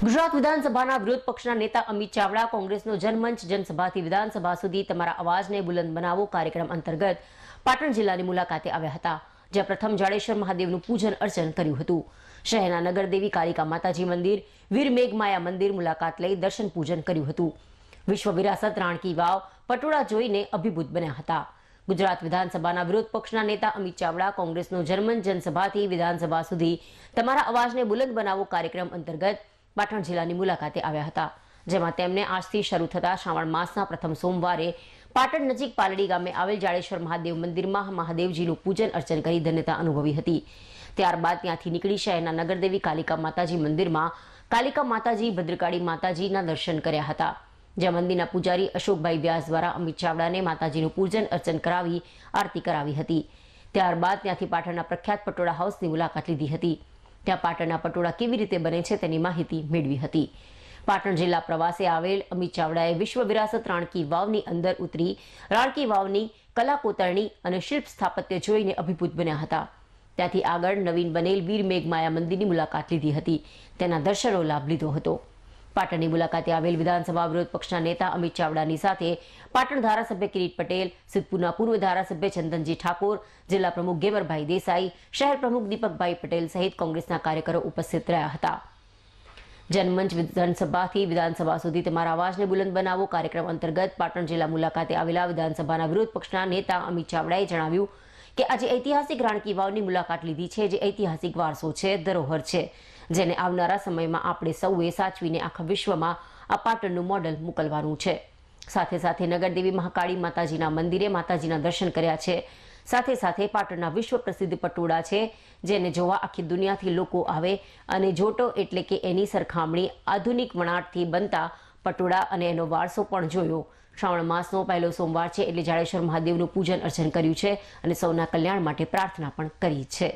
ગુજરાત વિધાનસભાના વિરોધ પક્ષના નેતા અમિત ચાવડા કોંગ્રેસનો જનમંચ જનસભાથી વિધાનસભા સુધી તમારા અવાજને બુલંદ બનાવો કાર્યક્રમ અંતર્ગત પાટણ જિલ્લાની મુલાકાતે આવ્યા હતા, જ્યાં પ્રથમ જાડેશ્વર મહાદેવનું પૂજન અર્ચન કર્યું હતું। શહેરના નગરદેવી કાલિકા માતાજી મંદિર, વીર મેઘમાયા મંદિર મુલાકાત લઈ દર્શન પૂજન કર્યું હતું। વિશ્વ વિરાસત રાણકી વાવ, પટોળા જોઈને અભિભૂત બન્યા હતા। ગુજરાત વિધાનસભાના વિરોધ પક્ષના નેતા અમિત ચાવડા કોંગ્રેસનો જનમંચ જનસભાથી વિધાનસભા સુધી તમારા અવાજને બુલંદ બનાવો કાર્યક્રમ અંતર્ગત પાટણ જિલ્લાની મુલાકાતે આવ્યા હતા, જેમાં તેમને આજથી શરૂ થતા શ્રાવણ માસના પ્રથમ સોમવારે પાટણ નજીક પાલડી ગામે આવેલ જાડેશ્વર મહાદેવ મંદિરમાં મહાદેવજીનું પૂજન અર્ચન કરી ધન્યતા અનુભવી હતી। ત્યારબાદ ત્યાંથી નીકળી શહેરના નગરદેવી કાલિકા માતાજી મંદિરમાં કાલિકા માતાજી, ભદ્રકાળી માતાજીના દર્શન કર્યા હતા, જ્યાં મંદિરના પૂજારી અશોકભાઈ વ્યાસ દ્વારા અમિત ચાવડાને માતાજીનું પૂજન અર્ચન કરાવી આરતી કરાવી હતી। ત્યારબાદ ત્યાંથી પાટણના પ્રખ્યાત પટોળા હાઉસની મુલાકાત લીધી હતી, ત્યાં પાટણના પટોળા કેવી રીતે બને છે તેની માહિતી મેળવી હતી। પાટણ જિલ્લા પ્રવાસે આવેલ અમિત ચાવડાએ વિશ્વ વિરાસત રાણકી વાવની અંદર ઉતરી રાણકી વાવની કલા કોતરણી અને શિલ્પ સ્થાપત્ય જોઈને અભિભૂત બન્યા હતા। ત્યાંથી આગળ નવીન બનેલ વીર મેઘમાયા મંદિરની મુલાકાત લીધી હતી, તેના દર્શનનો લાભ લીધો હતો। પાટણની મુલાકાતે આવેલ વિધાનસભા વિરોધ પક્ષના નેતા અમિત ચાવડાની સાથે પાટણ ધારાસભ્ય કિરીટ પટેલ, સિદ્ધપુરના પૂર્વ ધારાસભ્ય ચંદનજી ઠાકોર, જિલ્લા પ્રમુખ ગેમરભાઈ દેસાઈ, શહેર પ્રમુખ દીપકભાઈ પટેલ સહિત કોંગ્રેસના કાર્યકરો ઉપસ્થિત રહ્યા હતા। જનમંચ વિધાનસભાથી વિધાનસભા સુધી તમારા અવાજને બુલંદ બનાવો કાર્યક્રમ અંતર્ગત પાટણ જિલ્લા મુલાકાતે આવેલા વિધાનસભાના વિરોધ પક્ષના નેતા અમિત ચાવડાએ જણાવ્યું કે આજે ઐતિહાસિક રાણકી વાવની મુલાકાત લીધી છે, જે ઐતિહાસિક વારસો છે, ધરોહર છે, જેને આવનારા સમયમાં આપણે સૌએ સાચવીને આખા વિશ્વમાં આ પાટણનું મોડલ મોકલવાનું છે। સાથે સાથે નગરદેવી મહાકાળી માતાજીના મંદિરે માતાજીના દર્શન કર્યા છે। સાથે સાથે પાટણના વિશ્વ પ્રસિદ્ધ પટોળા છે, જેને જોવા આખી દુનિયાથી લોકો આવે અને જોટો એટલે કે એની સરખામણી આધુનિક વણાટથી બનતા પટોળા અને એનો વારસો પણ જોયો। શ્રાવણ માસનો પહેલો સોમવાર છે એટલે જાડેશ્વર મહાદેવનું પૂજન અર્ચન કર્યું છે અને સૌના કલ્યાણ માટે પ્રાર્થના પણ કરી છે।